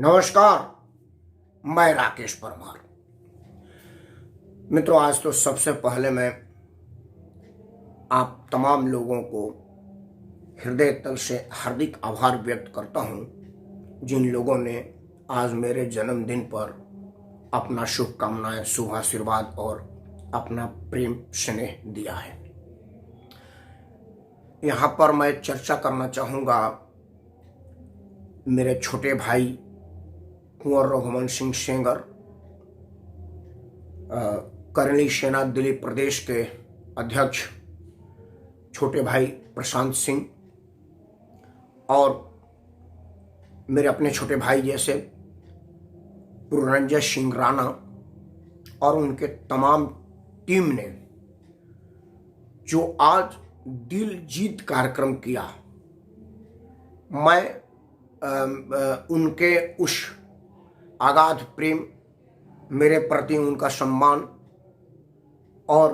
नमस्कार। मैं राकेश परमार। मित्रों, आज तो सबसे पहले मैं आप तमाम लोगों को हृदय तल से हार्दिक आभार व्यक्त करता हूं, जिन लोगों ने आज मेरे जन्मदिन पर अपना शुभकामनाएं, शुभ आशीर्वाद और अपना प्रेम स्नेह दिया है। यहाँ पर मैं चर्चा करना चाहूँगा मेरे छोटे भाई कुंवर रघुवंश सिंह सेंगर, करणी सेना दिल्ली प्रदेश के अध्यक्ष छोटे भाई प्रशांत सिंह, और मेरे अपने छोटे भाई जैसे पुरंजय सिंह राणा और उनके तमाम टीम ने जो आज दिल जीत कार्यक्रम किया। मैं उनके उस अगाध प्रेम, मेरे प्रति उनका सम्मान और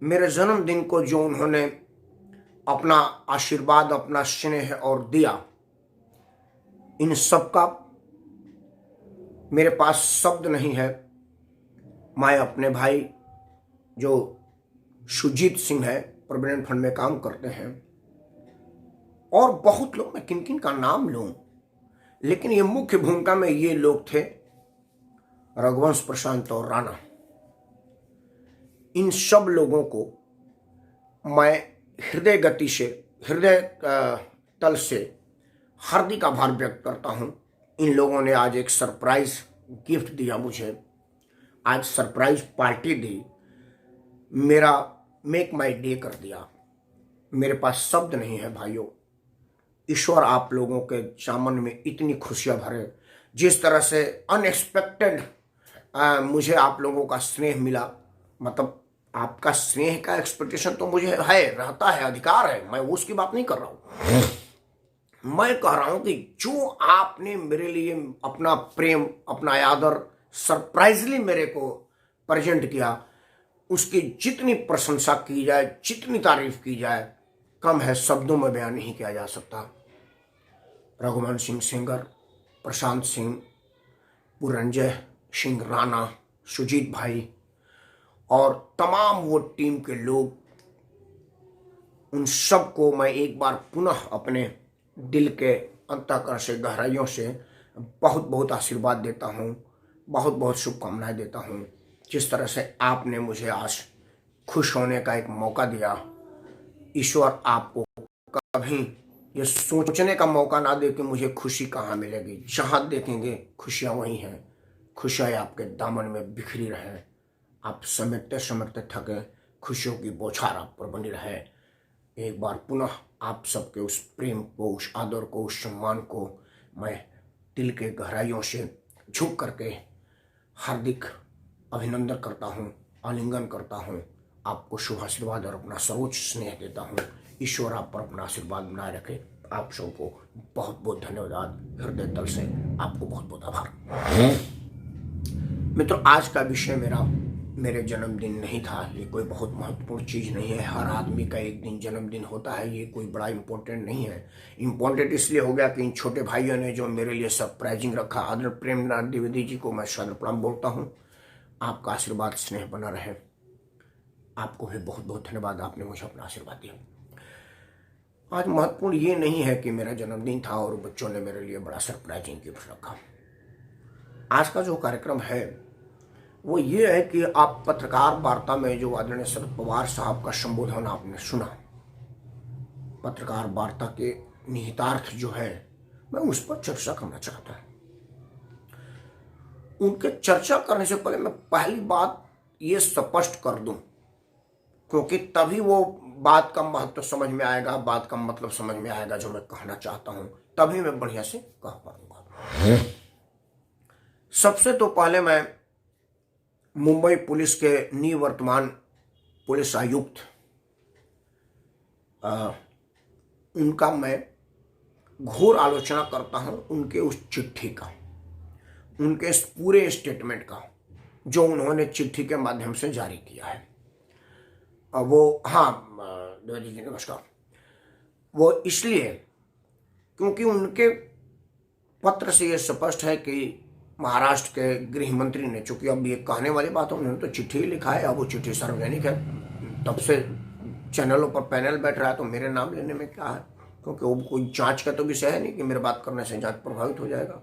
मेरे जन्मदिन को जो उन्होंने अपना आशीर्वाद, अपना स्नेह और दिया, इन सब का मेरे पास शब्द नहीं है। मैं अपने भाई जो सुजीत सिंह है, प्रोविडेंट फंड में काम करते हैं, और बहुत लोग, मैं किन किन का नाम लूं, लेकिन ये मुख्य भूमिका में ये लोग थे, रघुवंश, प्रशांत और राणा। इन सब लोगों को मैं हृदय गति से, हृदय तल से हार्दिक आभार व्यक्त करता हूं। इन लोगों ने आज एक सरप्राइज गिफ्ट दिया मुझे, आज सरप्राइज पार्टी दी, मेरा मेक माई डे कर दिया। मेरे पास शब्द नहीं है भाइयों। ईश्वर आप लोगों के दामन में इतनी खुशियां भरे, जिस तरह से अनएक्सपेक्टेड मुझे आप लोगों का स्नेह मिला। मतलब आपका स्नेह का एक्सपेक्टेशन तो मुझे है, रहता है, अधिकार है, मैं उसकी बात नहीं कर रहा हूं। मैं कह रहा हूं कि जो आपने मेरे लिए अपना प्रेम, अपना आदर सरप्राइजली मेरे को प्रेजेंट किया, उसकी जितनी प्रशंसा की जाए, जितनी तारीफ की जाए, कम है, शब्दों में बयान नहीं किया जा सकता। रघुवंश सिंह सेंगर, प्रशांत सिंह, पुरंजय सिंह राणा, सुजीत भाई और तमाम वो टीम के लोग, उन सब को मैं एक बार पुनः अपने दिल के अंतःकरण से, गहराइयों से बहुत बहुत आशीर्वाद देता हूँ, बहुत बहुत शुभकामनाएं देता हूँ। जिस तरह से आपने मुझे आज खुश होने का एक मौका दिया, ईश्वर आपको कभी ये सोचने का मौका ना दे कि मुझे खुशी कहाँ मिलेगी। जहाँ देखेंगे खुशियाँ वहीं हैं। खुशियाँ आपके दामन में बिखरी रहे, आप समेटते समेटते थके, खुशियों की बौछार आप पर बनी रहे। एक बार पुनः आप सबके उस प्रेम को, उस आदर को, उस सम्मान को मैं दिल के गहराइयों से झुक करके हार्दिक अभिनंदन करता हूँ, आलिंगन करता हूँ, आपको शुभ आशीर्वाद और अपना सर्वोच्च स्नेह देता हूँ। ईश्वर आप पर अपना आशीर्वाद बनाए रखे। आप सबको बहुत बहुत धन्यवाद, हृदय तल से आपको बहुत बहुत आभार। मित्रों, आज का विषय मेरे जन्मदिन नहीं था। ये कोई बहुत महत्वपूर्ण चीज़ नहीं है। हर आदमी का एक दिन जन्मदिन होता है, ये कोई बड़ा इम्पोर्टेंट नहीं है। इम्पोर्टेंट इसलिए हो गया कि इन छोटे भाइयों ने जो मेरे लिए सरप्राइजिंग रखा। आदरणीय प्रेमनाथ द्विवेदी जी को मैं सादर प्रणाम बोलता हूँ। आपका आशीर्वाद, स्नेह बना रहे। आपको भी बहुत बहुत धन्यवाद, आपने मुझे अपना आशीर्वाद दिया। आज महत्वपूर्ण ये नहीं है कि मेरा जन्मदिन था और बच्चों ने मेरे लिए बड़ा सरप्राइजिंग गिफ्ट रखा। आज का जो कार्यक्रम है वो ये है कि आप पत्रकार वार्ता में जो आदरणीय शरद पवार साहब का संबोधन आपने सुना, पत्रकार वार्ता के निहितार्थ जो है, मैं उस पर चर्चा करना चाहता हूं। उनके चर्चा करने से पहले मैं पहली बात ये स्पष्ट कर दूं, क्योंकि तभी वो बात का महत्व समझ में आएगा, बात का मतलब समझ में आएगा जो मैं कहना चाहता हूं, तभी मैं बढ़िया से कह पाऊंगा। सबसे तो पहले मैं मुंबई पुलिस के निवर्तमान पुलिस आयुक्त, उनका मैं घोर आलोचना करता हूं, उनके उस चिट्ठी का, उनके इस पूरे स्टेटमेंट का जो उन्होंने चिट्ठी के माध्यम से जारी किया है। वो, हाँ द्विवेदी जी नमस्कार, वो इसलिए क्योंकि उनके पत्र से ये स्पष्ट है कि महाराष्ट्र के गृह मंत्री ने, चूंकि अब ये कहने वाली बात है, उन्होंने तो चिट्ठी ही लिखा है, अब वो चिट्ठी सार्वजनिक है, तब से चैनलों पर पैनल बैठ रहा है, तो मेरे नाम लेने में क्या है, क्योंकि वो कोई जांच का तो विषय है नहीं कि मेरे बात करने से जांच प्रभावित हो जाएगा।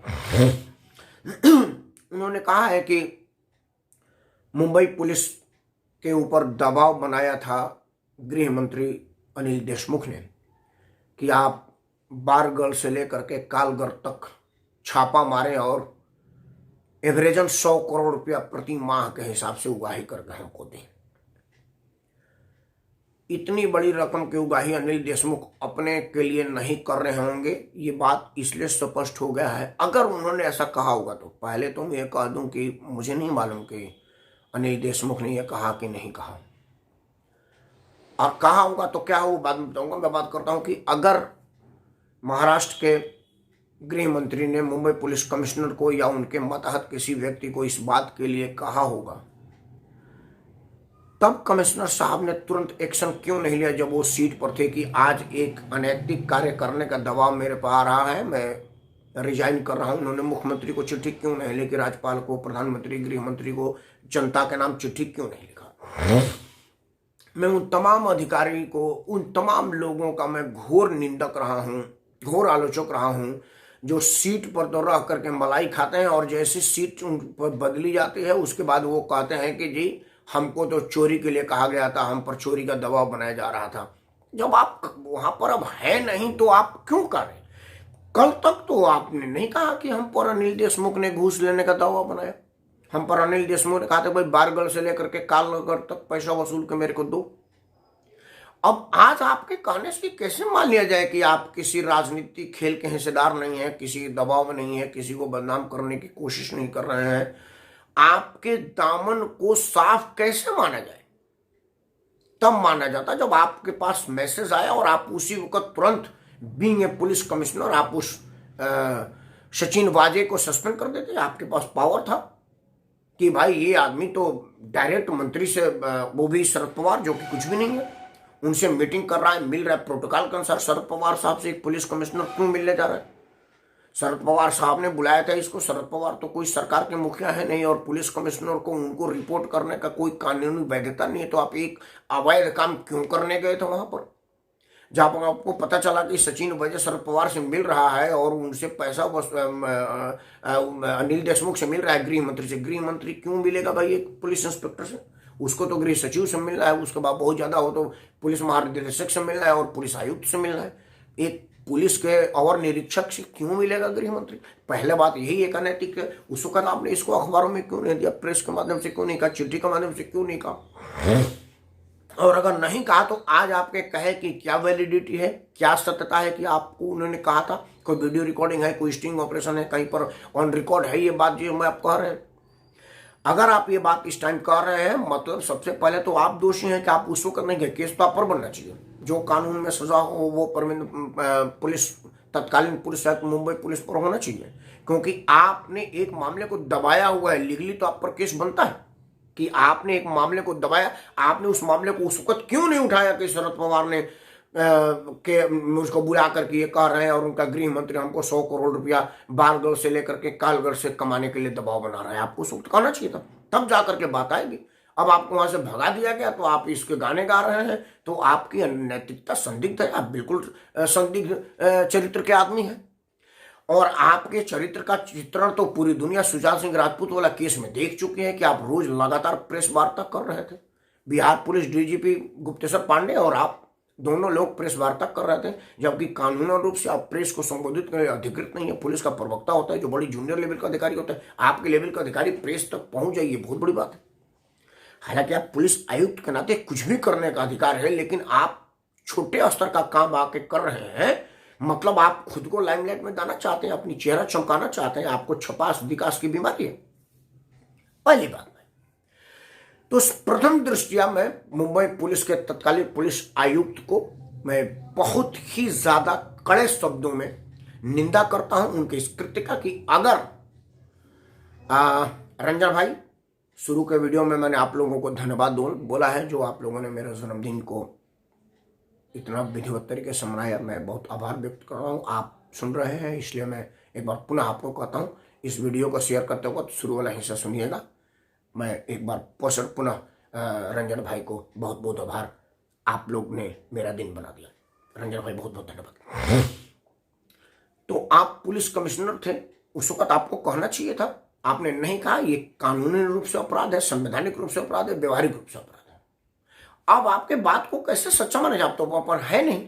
उन्होंने कहा है कि मुंबई पुलिस के ऊपर दबाव बनाया था गृह मंत्री अनिल देशमुख ने कि आप बारगढ़ से लेकर के कालगढ़ तक छापा मारें और एवरेजन 100 करोड़ रुपया प्रति माह के हिसाब से उगाही करके हमको दें। इतनी बड़ी रकम की उगाही अनिल देशमुख अपने के लिए नहीं कर रहे होंगे, ये बात इसलिए स्पष्ट हो गया है। अगर उन्होंने ऐसा कहा होगा तो पहले तो मैं ये कह दूं कि मुझे नहीं मालूम कि अनिल देशमुख ने यह कहा कि नहीं कहा, और कहा होगा तो क्या हो बाद में बताऊंगा। मैं बात करता हूं कि अगर महाराष्ट्र के गृह मंत्री ने मुंबई पुलिस कमिश्नर को या उनके मतहत किसी व्यक्ति को इस बात के लिए कहा होगा, तब कमिश्नर साहब ने तुरंत एक्शन क्यों नहीं लिया जब वो सीट पर थे कि आज एक अनैतिक कार्य करने का दबाव मेरे पर आ रहा है, मैं रिजाइन कर रहा हूं। उन्होंने मुख्यमंत्री को चिट्ठी क्यों नहीं लिखी, राज्यपाल को, प्रधानमंत्री, गृह मंत्री को, जनता के नाम चिट्ठी क्यों नहीं लिखा। मैं उन तमाम अधिकारी को, उन तमाम लोगों का मैं घोर निंदक रहा हूं, घोर आलोचक रहा हूं, जो सीट पर तो रह करके मलाई खाते हैं और जैसे सीट उन पर बदली जाती है उसके बाद वो कहते हैं कि जी हमको तो चोरी के लिए कहा गया था, हम पर चोरी का दबाव बनाया जा रहा था। जब आप वहां पर अब है नहीं तो आप क्यों करें। कल तक तो आपने नहीं कहा कि हम पर अनिल देशमुख ने घूस लेने का दबाव बनाया, हम पर अनिल देशमुख ने कहा था भाई बारगढ़ से लेकर के कालगढ़ तक पैसा वसूल के मेरे को दो। अब आज आपके कहने से कैसे मान लिया जाए कि आप किसी राजनीतिक खेल के हिस्सेदार नहीं है, किसी दबाव में नहीं है, किसी को बदनाम करने की कोशिश नहीं कर रहे हैं। आपके दामन को साफ कैसे माना जाए। तब माना जाता जब आपके पास मैसेज आया और आप उसी वक्त तुरंत बीइंग ए पुलिस कमिश्नर आप उस सचिन वाजे को सस्पेंड कर देते। आपके पास पावर था कि भाई ये आदमी तो डायरेक्ट मंत्री से, वो भी शरद पवार जो कि कुछ भी नहीं है, उनसे मीटिंग कर रहा है, मिल रहा है प्रोटोकॉल के अनुसार। शरद पवार साहब से एक पुलिस कमिश्नर क्यों मिलने जा रहा है। शरद पवार साहब ने बुलाया था इसको। शरद पवार तो कोई सरकार के मुखिया है नहीं और पुलिस कमिश्नर को उनको रिपोर्ट करने का कोई कानूनी वैधता नहीं है। तो आप एक अवैध काम क्यों करने गए थे वहां पर, जहां पर आपको पता चला कि सचिन वाजे शरद पवार से मिल रहा है और उनसे पैसा अनिल देशमुख से मिल रहा है, गृह मंत्री से। गृह मंत्री क्यों मिलेगा भाई एक पुलिस इंस्पेक्टर से, उसको तो गृह सचिव से मिल रहा है, उसके बाद बहुत ज्यादा हो तो पुलिस महानिदेशक से मिल रहा है और पुलिस आयुक्त से मिल रहा है। एक पुलिस के और निरीक्षक से क्यों मिलेगा गृह मंत्री। पहले बात यही एक अनैतिक है। उस वक्त आपने इसको अखबारों में क्यों नहीं दिया, प्रेस के माध्यम से क्यों नहीं कहा, चिट्ठी के माध्यम से क्यों नहीं कहा। और अगर नहीं कहा तो आज आपके कहे कि क्या वैलिडिटी है, क्या सत्यता है कि आपको उन्होंने कहा था। कोई वीडियो रिकॉर्डिंग है, कोई स्टिंग ऑपरेशन है, कहीं पर ऑन रिकॉर्ड है ये बात जो मैं आप कह रहे हैं। अगर आप ये बात इस टाइम कर रहे हैं मतलब सबसे पहले तो आप दोषी हैं कि आप उस वक्त नहीं गए। केस तो आप पर बनना चाहिए, जो कानून में सजा हो वो पुलिस, तत्कालीन पुलिस आयुक्त मुंबई पुलिस पर होना चाहिए, क्योंकि आपने एक मामले को दबाया हुआ है। लीगली तो आप पर केस बनता है कि आपने एक मामले को दबाया। आपने उस मामले को उस वक्त क्यों नहीं उठाया कि शरद पवार ने के मुझको बुला करके ये कह रहे हैं और उनका गृह मंत्री हमको 100 करोड़ रुपया बारगढ़ से लेकर के कालगढ़ से कमाने के लिए दबाव बना रहा है। आपको उस वक्त कहना चाहिए था, तब जाकर के बात आएगी। अब आपको वहां से भगा दिया गया तो आप इसके गाने गा रहे हैं, तो आपकी नैतिकता संदिग्ध है। आप बिल्कुल संदिग्ध चरित्र के आदमी हैं और आपके चरित्र का चित्रण तो पूरी दुनिया सुशांत सिंह राजपूत वाला केस में देख चुकी है कि आप रोज लगातार प्रेस वार्ता कर रहे थे। बिहार पुलिस डीजीपी गुप्तेश्वर पांडे और आप दोनों लोग प्रेस वार्ता कर रहे थे, जबकि कानूनी रूप से आप प्रेस को संबोधित करने अधिकृत नहीं है। पुलिस का प्रवक्ता होता है जो बड़ी जूनियर लेवल का अधिकारी होता है। आपके लेवल का अधिकारी प्रेस तक पहुंच जाइए, बहुत बड़ी बात है। हालांकि आप पुलिस आयुक्त के नाते कुछ भी करने का अधिकार है, लेकिन आप छोटे स्तर का काम आके कर रहे हैं। मतलब आप खुद को लाइमलाइट में लाना चाहते हैं, अपनी चेहरा चमकाना चाहते हैं, आपको छपास विकास की बीमारी है। पहली बात तो प्रथम दृष्टिया मैं मुंबई पुलिस के तत्कालीन पुलिस आयुक्त को मैं बहुत ही ज्यादा कड़े शब्दों में निंदा करता हूं उनके इस कृत्य का। कि अगर रंजन भाई, शुरू के वीडियो में मैंने आप लोगों को धन्यवाद बोला है, जो आप लोगों ने मेरे जन्मदिन को इतना विधिवत तरीके से मनाया। मैं बहुत आभार व्यक्त कर रहा हूँ। आप सुन रहे हैं इसलिए मैं एक बार पुनः आपको कहता हूँ, इस वीडियो को शेयर करते वक्त शुरू वाला हिस्सा सुनिएगा। मैं एक बार पुनः रंजन भाई को बहुत बहुत आभार, आप लोग ने मेरा दिन बना दिया। रंजन भाई बहुत बहुत धन्यवाद। तो आप पुलिस कमिश्नर थे, उस वक्त आपको कहना चाहिए था, आपने नहीं कहा। ये कानूनी रूप से अपराध है, संवैधानिक रूप से अपराध है, व्यवहारिक रूप से अपराध है। अब आपके बात को कैसे सच्चा माना जाए? तो पर है नहीं,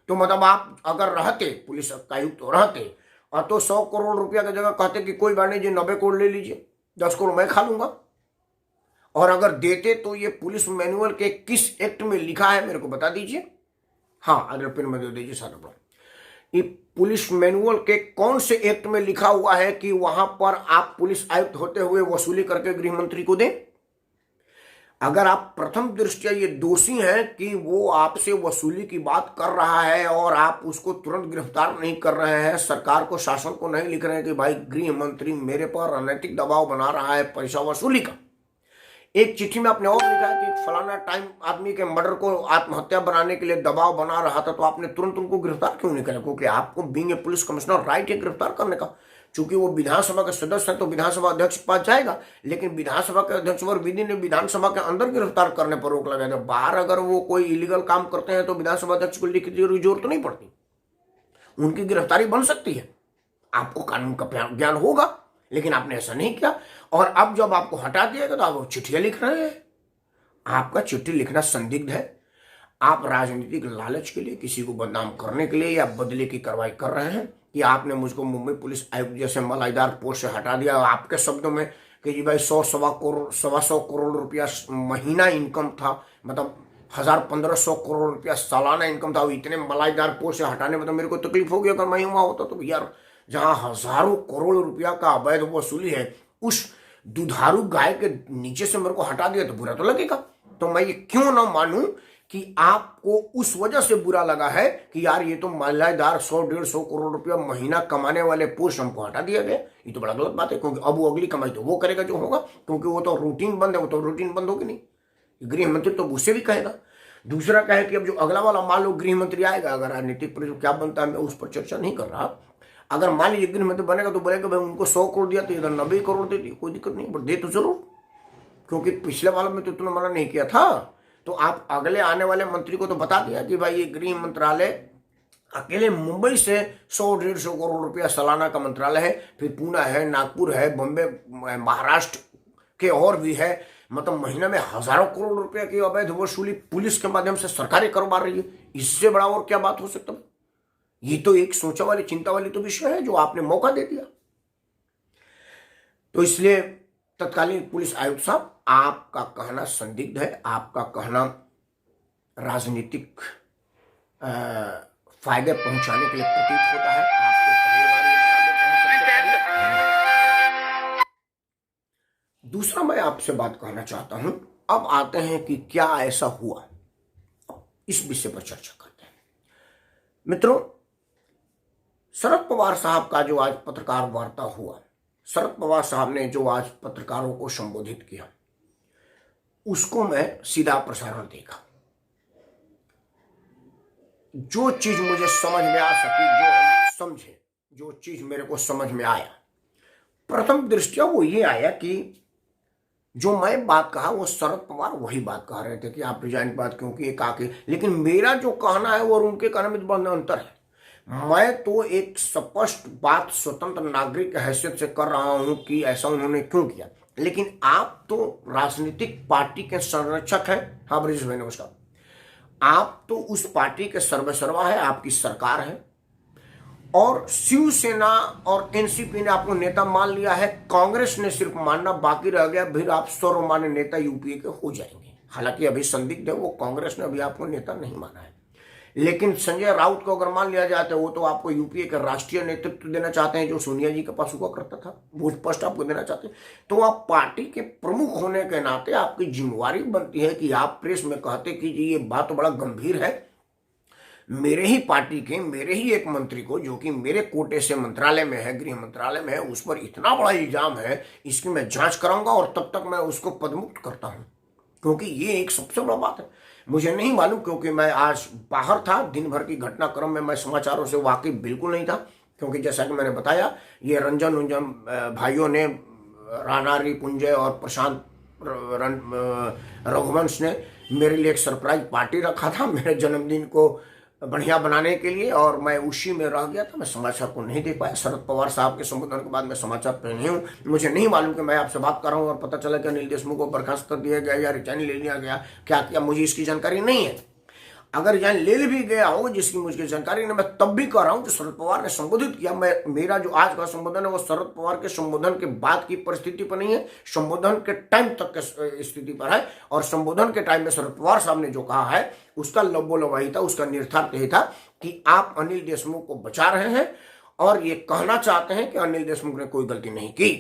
तो मतलब आप अगर रहते, पुलिस आयुक्त तो रहते और तो 100 करोड़ रुपया की जगह कहते कि कोई बात नहीं जी 90 करोड़ ले लीजिए, 10 करोड़ मैं खा लूंगा। और अगर देते तो ये पुलिस मैनुअल के किस एक्ट में लिखा है मेरे को बता दीजिए। हाँ, अगर पिन में दे दीजिए सारा। ये पुलिस मैनुअल के कौन से एक्ट में लिखा हुआ है कि वहां पर आप पुलिस आयुक्त होते हुए वसूली करके गृह मंत्री को दें? अगर आप प्रथम दृष्टया ये दोषी हैं कि वो आपसे वसूली की बात कर रहा है और आप उसको तुरंत गिरफ्तार नहीं कर रहे हैं, सरकार को, शासन को नहीं लिख रहे हैं कि भाई गृह मंत्री मेरे पर अनैतिक दबाव बना रहा है पैसा वसूली का। एक चिट्ठी में आपने और लिखा है कि फलाना टाइम आदमी के मर्डर को आत्महत्या बनाने के लिए दबाव बना रहा था, तो आपने तुरंत उनको गिरफ्तार क्यों नहीं किया? क्योंकि आपको being a police commissioner right है गिरफ्तार करने का। चूंकि वो विधानसभा के सदस्य हैं तो विधानसभा अध्यक्ष के पास जाएगा, लेकिन विधानसभा के अध्यक्ष पर विधि ने विधानसभा के अंदर गिरफ्तार करने पर रोक लगाएगा। बाहर अगर वो कोई इलीगल काम करते हैं तो विधानसभा अध्यक्ष को लिखित जरूरत तो नहीं पड़ती, उनकी गिरफ्तारी बन सकती है। आपको कानून का ज्ञान होगा, लेकिन आपने ऐसा नहीं किया। और अब जब आपको हटा दिया गया तो आप चिट्ठियां लिख रहे हैं। आपका चिट्ठी लिखना संदिग्ध है। आप राजनीतिक लालच के लिए, किसी को बदनाम करने के लिए या बदले की कार्रवाई कर रहे हैं कि आपने मुझको मुंबई पुलिस आयुक्त जैसे मलाईदार पोस्ट से हटा दिया। आपके शब्दों में कि जी भाई 100 करोड़ रुपया महीना इनकम था, मतलब 1500 करोड़ रुपया सालाना इनकम था। इतने मलाईदार पोस्ट से हटाने में तो मेरे को तकलीफ होगी। अगर मैं वहां होता तो यार, जहां हजारों करोड़ रुपया का अवैध वसूली है, उस दुधारू गाय के नीचे से मेरे को हटा दिया तो बुरा तो लगेगा। तो मैं ये क्यों ना मानूं कि आपको उस वजह से बुरा लगा है कि यार ये तो मलाईदार 100-150 करोड़ रुपया महीना कमाने वाले पोस्ट हमको हटा दिया गया। ये तो बड़ा गलत बात है, क्योंकि अब वो अगली कमाई तो वो करेगा जो होगा, क्योंकि वो तो रूटीन बंद है। वो तो रूटीन बंद होगी नहीं, गृह मंत्री तो उससे भी कहेगा। दूसरा कहे कि अब जो अगला वाला मान लो गृह मंत्री आएगा, अगर राजनीतिक पर क्या बनता है मैं उस पर चर्चा नहीं कर रहा। अगर मान लीजिए गृह मंत्री बनेगा तो बोलेगा भाई उनको 100 करोड़ दिया तो इधर 90 करोड़ दे दिए, कोई दिक्कत नहीं, बट दे तो जरूर, क्योंकि पिछले वाले में तो तुमने मना नहीं किया था। तो आप अगले आने वाले मंत्री को तो बता दिया कि भाई ये गृह मंत्रालय अकेले मुंबई से 100-150 करोड़ रुपया सालाना का मंत्रालय है, फिर पुणे है, नागपुर है, बॉम्बे, महाराष्ट्र के और भी है। मतलब महीना में हजारों करोड़ रुपया की अवैध वसूली पुलिस के माध्यम से सरकारें करवा रही है। इससे बड़ा और क्या बात हो सकता है? ये तो एक सोचा वाली, चिंता वाली तो विषय है जो आपने मौका दे दिया। तो इसलिए तत्कालीन पुलिस आयुक्त साहब, आपका कहना संदिग्ध है। आपका कहना राजनीतिक फायदे पहुंचाने के लिए प्रतीत होता है। आपको दूसरा मैं आपसे बात कहना चाहता हूं। अब आते हैं कि क्या ऐसा हुआ, इस विषय पर चर्चा करते हैं। मित्रों, शरद पवार साहब का जो आज पत्रकार वार्ता हुआ, शरद पवार साहब ने जो आज पत्रकारों को संबोधित किया, उसको मैं सीधा प्रसारण देखा। जो चीज मुझे समझ में आ सकी, जो हम समझे, जो चीज मेरे को समझ में आया, प्रथम दृष्टया वो ये आया कि जो मैं बात कहा वो शरद पवार वही बात कह रहे थे कि आप रिजाइन की बात क्योंकि एक आके, लेकिन मेरा जो कहना है और उनके कहने में बड़ा अंतर है। मैं तो एक स्पष्ट बात स्वतंत्र नागरिक की हैसियत से कर रहा हूं कि ऐसा उन्होंने क्यों किया, लेकिन आप तो राजनीतिक पार्टी के संरक्षक हैं। हाँ ब्रिजेश भाई नमस्कार। आप तो उस पार्टी के सर्वेसर्वा है, आपकी सरकार है, और शिवसेना और एनसीपी ने आपको नेता मान लिया है। कांग्रेस ने सिर्फ मानना बाकी रह गया, फिर आप सर्वमान्य नेता यूपीए के हो जाएंगे। हालांकि अभी संदिग्ध है, वो कांग्रेस ने अभी आपको नेता नहीं माना है, लेकिन संजय राउत को अगर मान लिया जाए तो वो तो आपको यूपीए का राष्ट्रीय नेतृत्व देना चाहते हैं, जो सोनिया जी के पास हुआ करता था, वो स्पष्ट आपको देना चाहते हैं। तो आप पार्टी के प्रमुख होने के नाते आपकी जिम्मेवारी बनती है कि आप प्रेस में कहते कि जी ये बात तो बड़ा गंभीर है, मेरे ही पार्टी के, मेरे ही एक मंत्री को, जो कि मेरे कोटे से मंत्रालय में है, गृह मंत्रालय में है, उस पर इतना बड़ा इल्जाम है, इसकी मैं जांच कराऊंगा और तब तक मैं उसको पदमुक्त करता हूं, क्योंकि ये एक सबसे बड़ा बात है। मुझे नहीं मालूम, क्योंकि मैं आज बाहर था, दिन भर की घटनाक्रम में मैं समाचारों से वाकिफ बिल्कुल नहीं था। क्योंकि जैसा कि मैंने बताया, ये रंजन भाइयों ने, राणा रिपुंजय और प्रशांत रघुवंश ने मेरे लिए एक सरप्राइज पार्टी रखा था मेरे जन्मदिन को बढ़िया बनाने के लिए, और मैं उसी में रह गया था। मैं समाचार को नहीं देख पाया। शरद पवार साहब के संबोधन के बाद मैं समाचार पे नहीं हूँ। मुझे नहीं मालूम कि मैं आपसे बात कर रहा हूँ और पता चला कि अनिल देशमुख को बर्खास्त कर दिया गया या रिजाइन ले लिया गया, क्या किया, मुझे इसकी जानकारी नहीं है। अगर रिजाइन ले भी गया हो, जिसकी मुझे जानकारी नहीं, मैं तब भी कह रहा हूं कि शरद पवार ने संबोधित किया। मेरा जो आज का संबोधन है वो शरद पवार के संबोधन के बाद की परिस्थिति पर नहीं है, संबोधन के टाइम तक के स्थिति पर है। और संबोधन के टाइम में शरद पवार साहब ने जो कहा है उसका लबोलबाही था, उसका निर्थार्थ यही था कि आप अनिल देशमुख को बचा रहे हैं और ये कहना चाहते हैं कि अनिल देशमुख ने कोई गलती नहीं की।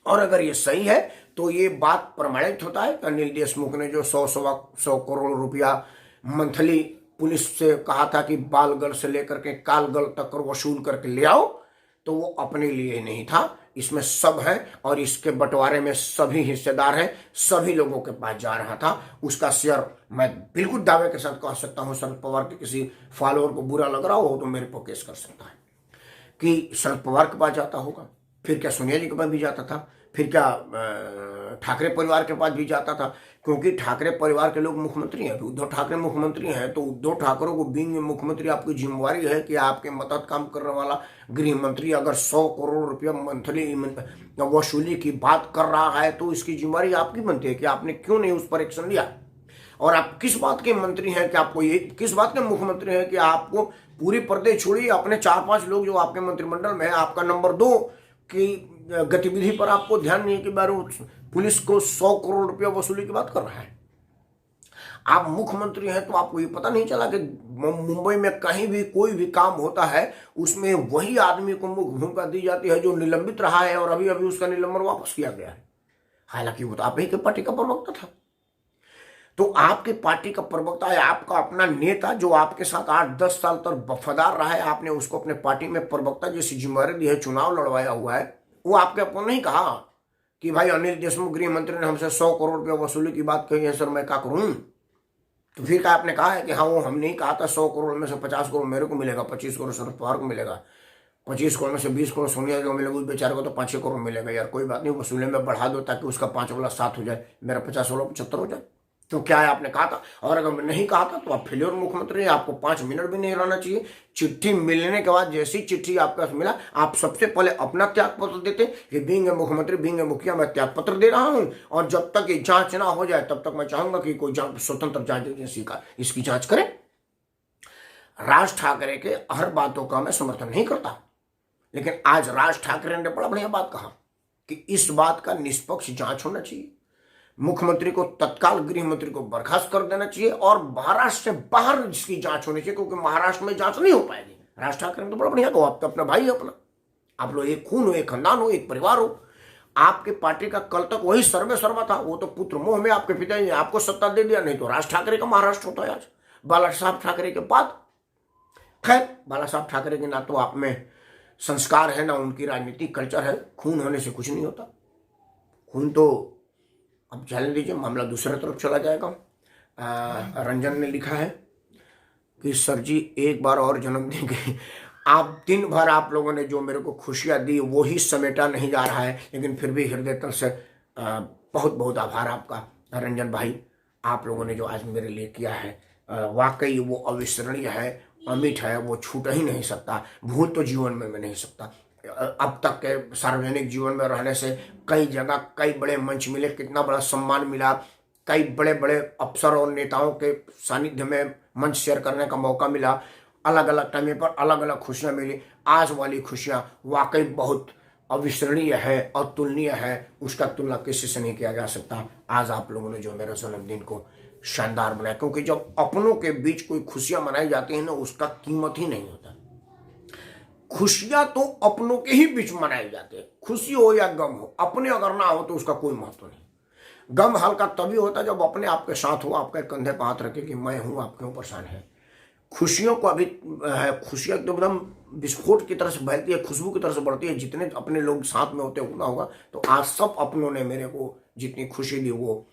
और अगर ये सही है तो ये बात प्रमाणित होता है कि अनिल देशमुख ने जो 100 करोड़ रुपया मंथली पुलिस से कहा था कि बालगढ़ से लेकर के कालगढ़ तक वसूल करके ले आओ, तो वो अपने लिए नहीं था, इसमें सब है और इसके बंटवारे में सभी हिस्सेदार हैं, सभी लोगों के पास जा रहा था। उसका शेयर मैं बिल्कुल दावे के साथ कह सकता हूं, शरद पवार के किसी फॉलोअर को बुरा लग रहा हो तो मेरे पर केस कर सकता है कि शरद पवार के पास जाता होगा, फिर क्या सोनिया जी के पास भी जाता था, फिर क्या ठाकरे परिवार के पास भी जाता था, क्योंकि ठाकरे परिवार के लोग मुख्यमंत्री हैं। उद्धव ठाकरे मुख्यमंत्री हैं तो उद्धव ठाकरे को बीइंग मुख्यमंत्री आपकी जिम्मेवारी है कि आपके मतहत काम करने वाला गृह मंत्री अगर 100 करोड़ रुपया मंथली वसूली की बात कर रहा है तो इसकी जिम्मेवारी आपकी बनती है कि आपने क्यों नहीं उस पर एक्शन लिया। और आप किस बात के मंत्री हैं कि आपको ये, किस बात के मुख्यमंत्री हैं कि आपको पूरी प्रदेश छोड़िए, अपने 4-5 लोग जो आपके मंत्रिमंडल में है, आपका नंबर 2 की गतिविधि पर आपको ध्यान नहीं है कि बार पुलिस को 100 करोड़ रुपया वसूली की बात कर रहा है। आप मुख्यमंत्री हैं तो आपको ये पता नहीं चला कि मुंबई में कहीं भी कोई भी काम होता है उसमें वही आदमी को मुख्य भूमिका दी जाती है जो निलंबित रहा है और अभी अभी उसका निलंबन वापस किया गया है, हालांकि वो तो आप ही के पार्टी का प्रवक्ता था। तो आपके पार्टी का प्रवक्ता है, आपका अपना नेता जो आपके साथ 8-10 साल तक वफादार रहा है, आपने उसको अपने पार्टी में प्रवक्ता जैसी जिम्मेदारी दी है, चुनाव लड़वाया हुआ है, वो आपके अपन नहीं कहा कि भाई अनिल देशमुख गृह मंत्री ने हमसे 100 करोड़ रुपया वसूली की बात कही है, सर मैं क्या करूं। तो फिर क्या आपने कहा है कि हाँ वो हमने ही कहा था 100 करोड़ में से 50 करोड़ मेरे को मिलेगा, 25 करोड़ शरद पवार को मिलेगा, 25 करोड़ में से 20 करोड़ सोनिया को मिलेगा, उस बेचारे को तो 5-6 करोड़ मिलेगा। यार कोई बात नहीं, वसूली में बढ़ा दो ताकि उसका 5 वाला 7 हो जाए, मेरा 50 वाला 75 हो जाए। तो क्या है, आपने कहा था। और अगर मैं नहीं कहा था तो आप फेलियर मुख्यमंत्री हैं, आपको 5 मिनट भी नहीं रहना चाहिए। चिट्ठी मिलने के बाद जैसी चिट्ठी आपके पास मिला, आप सबसे पहले अपना त्याग पत्र देते कि बीइंग मुख्यमंत्री, बीइंग मुखिया, मैं त्याग पत्र दे रहा हूं और जब तक ये जांच ना हो जाए तब तक मैं चाहूंगा कि कोई स्वतंत्र जांच एजेंसी का इसकी जांच करे। राज ठाकरे के हर बातों का मैं समर्थन नहीं करता, लेकिन आज राज ठाकरे ने बड़ा बढ़िया बात कहा कि इस बात का निष्पक्ष जांच होना चाहिए, मुख्यमंत्री को तत्काल गृह मंत्री को बर्खास्त कर देना चाहिए और महाराष्ट्र से बाहर इसकी जांच होनी चाहिए, क्योंकि महाराष्ट्र में जांच नहीं हो पाएगी। राज ठाकरे ने तो बड़ा बढ़िया कहा, आप तो अपना भाई है, अपना आप लोग एक खून हो, एक खानदान हो, एक परिवार हो। आपके पार्टी का कल तक वही सर्वे सर्वा था, वो तो पुत्र मोह में आपके पिताजी ने आपको सत्ता दे दिया, नहीं तो राज ठाकरे का महाराष्ट्र होता है आज बाला साहब ठाकरे के बाद। खैर, बाला साहब ठाकरे के ना तो आप में संस्कार है ना उनकी राजनीतिक कल्चर है, खून होने से कुछ नहीं होता। खून तो अब चलने दीजिए, मामला दूसरे तरफ चला जाएगा। रंजन ने लिखा है कि सर जी एक बार और जन्म देंगे, आप दिन भर आप लोगों ने जो मेरे को खुशियां दी वो ही समेटा नहीं जा रहा है, लेकिन फिर भी हृदय तल से बहुत बहुत आभार आपका रंजन भाई। आप लोगों ने जो आज मेरे लिए किया है वाकई वो अविस्मरणीय है, अमिट है, वो छूट ही नहीं सकता, भूल तो जीवन में मैं नहीं सकता। अब तक के सार्वजनिक जीवन में रहने से कई जगह कई बड़े मंच मिले, कितना बड़ा सम्मान मिला, कई बड़े बड़े अफसर और नेताओं के सानिध्य में मंच शेयर करने का मौका मिला, अलग अलग टाइम पर अलग अलग खुशियां मिली। आज वाली खुशियां वाकई बहुत अविस्मरणीय है, अतुलनीय है, उसका तुलना किसी से नहीं किया जा सकता। आज आप लोगों ने जो मेरे जन्मदिन को शानदार बनाया, क्योंकि जब अपनों के बीच कोई खुशियां मनाई जाती है ना, उसका कीमत ही नहीं होता। खुशियां तो अपनों के ही बीच मनाए जाते हैं, खुशी हो या गम हो, अपने अगर ना हो तो उसका कोई महत्व नहीं। गम हल्का तभी होता है जब अपने आपके साथ हो, आपके कंधे पर हाथ रखे कि मैं हूं, आप क्यों परेशान है। खुशियों को अभी खुशियां तो एकदम विस्फोट की तरह से बहती है, खुशबू की तरह से बढ़ती है, जितने अपने लोग साथ में होते उतना होगा। तो आज सब अपनों ने मेरे को जितनी खुशी दी वो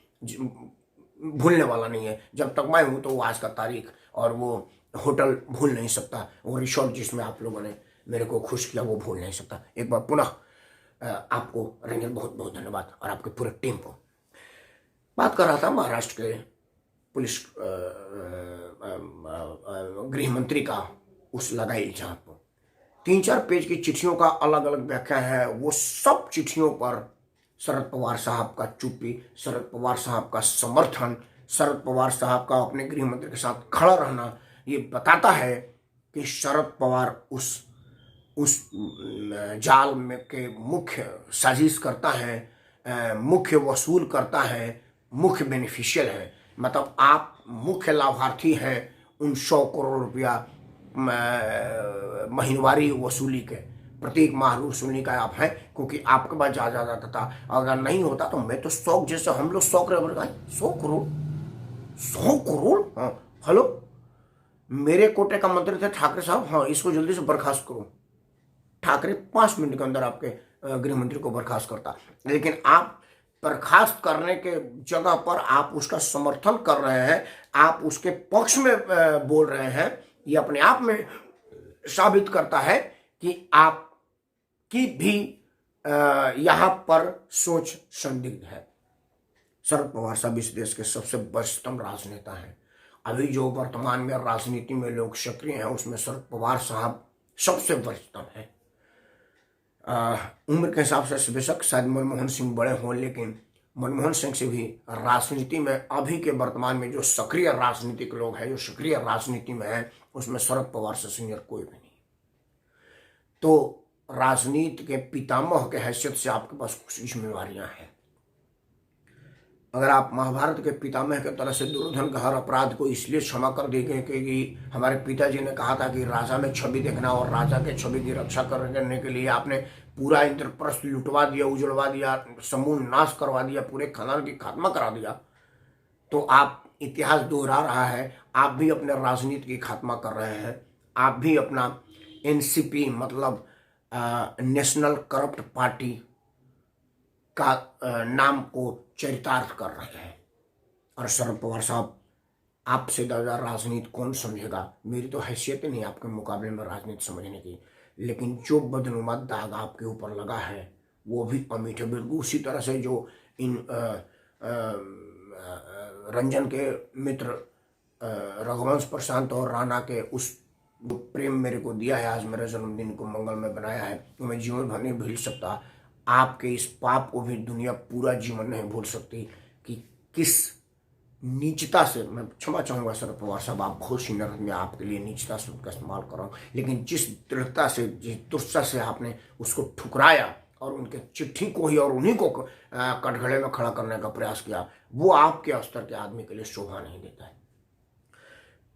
भूलने वाला नहीं है। जब तक मैं हूं तो वो आज का तारीख और वो होटल भूल नहीं सकता, वो रिसोर्ट जिसमें आप लोगों ने मेरे को खुश किया वो भूल नहीं सकता। एक बार पुनः आपको रंजन बहुत बहुत धन्यवाद और आपके पूरे टीम को। बात कर रहा था महाराष्ट्र के पुलिस गृह मंत्री का उस लगाई इल्जाम पर 3-4 पेज की चिट्ठियों का अलग अलग व्याख्या है। वो सब चिट्ठियों पर शरद पवार साहब का चुप्पी, शरद पवार साहब का समर्थन, शरद पवार साहब का अपने गृह मंत्री के साथ खड़ा रहना, ये बताता है कि शरद पवार उस जाल में के मुख्य साजिश करता है, मुख्य वसूल करता है, मुख्य बेनिफिशियल है। मतलब आप मुख्य लाभार्थी हैं उन 100 करोड़ रुपया महीनवारी वसूली के, प्रत्येक माह वसूली का आप हैं, क्योंकि आपके पास जा जाता था। अगर नहीं होता तो मैं तो शौक, जैसे हम लोग 100 करोड़ 100 करोड़। हाँ हेलो, मेरे कोटे का मंत्री थे ठाकरे साहब, हाँ इसको जल्दी से बर्खास्त करो। ठाकरे 5 मिनट के अंदर आपके गृह मंत्री को बर्खास्त करता। लेकिन आप बर्खास्त करने के जगह पर आप उसका समर्थन कर रहे हैं, आप उसके पक्ष में बोल रहे हैं। ये अपने आप में साबित करता है कि आपकी भी यहाँ पर सोच संदिग्ध है। शरद पवार साहब इस देश के सबसे वरिष्ठतम राजनेता हैं। अभी जो वर्तमान में राजनीति में लोग सक्रिय हैं उसमें शरद पवार साहब सबसे वरिष्ठतम हैं। उम्र के हिसाब से बेशक शायद मनमोहन सिंह बड़े हों, लेकिन मनमोहन सिंह से भी राजनीति में अभी के वर्तमान में जो सक्रिय राजनीतिक लोग हैं, जो सक्रिय राजनीति में हैं, उसमें शरद पवार से सीनियर कोई भी नहीं। तो राजनीति के पितामह के हैसियत से आपके पास कुछ जिम्मेवारियां हैं। अगर आप महाभारत के पितामह के तरह से दुर्योधन का हर अपराध को इसलिए क्षमा कर देंगे कि हमारे पिताजी ने कहा था कि राजा में छवि देखना और राजा के छवि की रक्षा करने के लिए आपने पूरा इंद्रप्रस्थ लुटवा दिया, उजड़वा दिया, समूल नाश करवा दिया, पूरे खानदान की खात्मा करा दिया, तो आप इतिहास दोहरा रहा है। आप भी अपने राजनीति की खात्मा कर रहे हैं। आप भी अपना NCP मतलब नेशनल करप्ट पार्टी का नाम को चरितार्थ कर रहे हैं। और शरद पवार साहब, आपसे ज़्यादा राजनीति कौन समझेगा? मेरी तो हैसियत ही नहीं आपके मुकाबले में राजनीति समझने की। लेकिन जो बदनुमा दाग आपके ऊपर लगा है वो भी अमिट है। बिल्कुल उसी तरह से जो इन रंजन के मित्र रघुवंश प्रशांत और राणा के उस प्रेम मेरे को दिया है, आज मेरे जन्मदिन को मंगल में बनाया है, तो मैं जीवन भर नहीं भूल सकता। आपके इस पाप को भी दुनिया पूरा जीवन नहीं भूल सकती कि किस नीचता से, मैं क्षमा चाहूँगा शरद पवार साहब, आप बहुत सीनियर हैं, मैं आपके लिए नीचता शब्द का इस्तेमाल कर रहा हूँ, लेकिन जिस दृढ़ता से, जिस दुर्सा से आपने उसको ठुकराया और उनके चिट्ठी को ही और उन्हीं को कटघरे में खड़ा करने का प्रयास किया, वो आपके स्तर के आदमी के लिए शोभा नहीं देता है।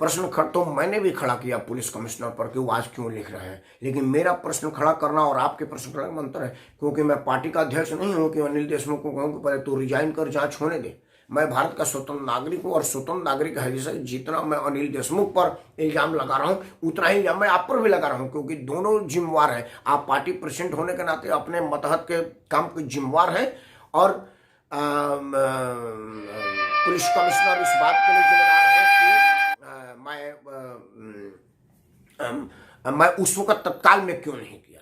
प्रश्न तो मैंने भी खड़ा किया पुलिस कमिश्नर पर कि वो आज क्यों लिख रहे हैं, लेकिन मेरा प्रश्न खड़ा करना और आपके प्रश्न खड़ा में अंतर है, क्योंकि मैं पार्टी का अध्यक्ष नहीं हूं कि अनिल देशमुख को कहूँ कि पहले तो रिजाइन कर, जांच होने दे। मैं भारत का स्वतंत्र नागरिक हूँ और स्वतंत्र नागरिक है जैसे जितना मैं अनिल देशमुख पर इल्जाम लगा रहा हूँ उतना ही इल्जाम मैं आप पर भी लगा रहा हूँ, क्योंकि दोनों जिम्मेवार हैं। आप पार्टी प्रेसिडेंट होने के नाते अपने मतहत के काम के जिम्मेवार हैं और पुलिस कमिश्नर इस बात के लिए जिम्मेदार है मैं उस वक्त तत्काल में क्यों नहीं किया।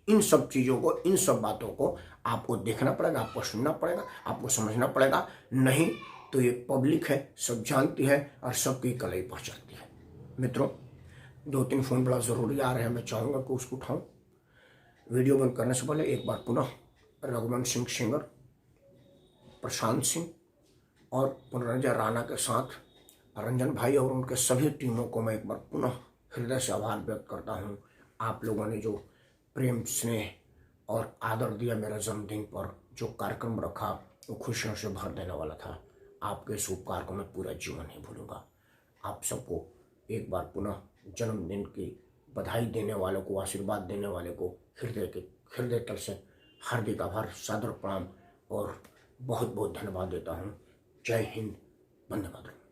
इन सब चीज़ों को, इन सब बातों को आपको देखना पड़ेगा, आपको सुनना पड़ेगा, आपको समझना पड़ेगा। नहीं तो ये पब्लिक है, सब जानती है और सबकी कलाई पहुँचाती है। मित्रों, 2-3 फोन बड़ा ज़रूरी आ रहे हैं, मैं चाहूँगा कि उसको उठाऊँ। वीडियो बंद करने से पहले एक बार पुनः रघुवंश सिंह सेंगर, प्रशांत सिंह और पुनरंजन राणा के साथ रंजन भाई और उनके सभी टीमों को मैं एक बार पुनः हृदय से आभार व्यक्त करता हूँ। आप लोगों ने जो प्रेम, स्नेह और आदर दिया मेरे जन्मदिन पर, जो कार्यक्रम रखा वो खुशियों से भर देने वाला था। आपके इस उपकार को मैं पूरा जीवन नहीं भूलूंगा। आप सबको एक बार पुनः जन्मदिन की बधाई देने वालों को, आशीर्वाद देने वाले को हृदय तल से हार्दिक आभार, सादर प्रणाम और बहुत बहुत धन्यवाद देता हूँ। जय हिंद, वंदे मातरम।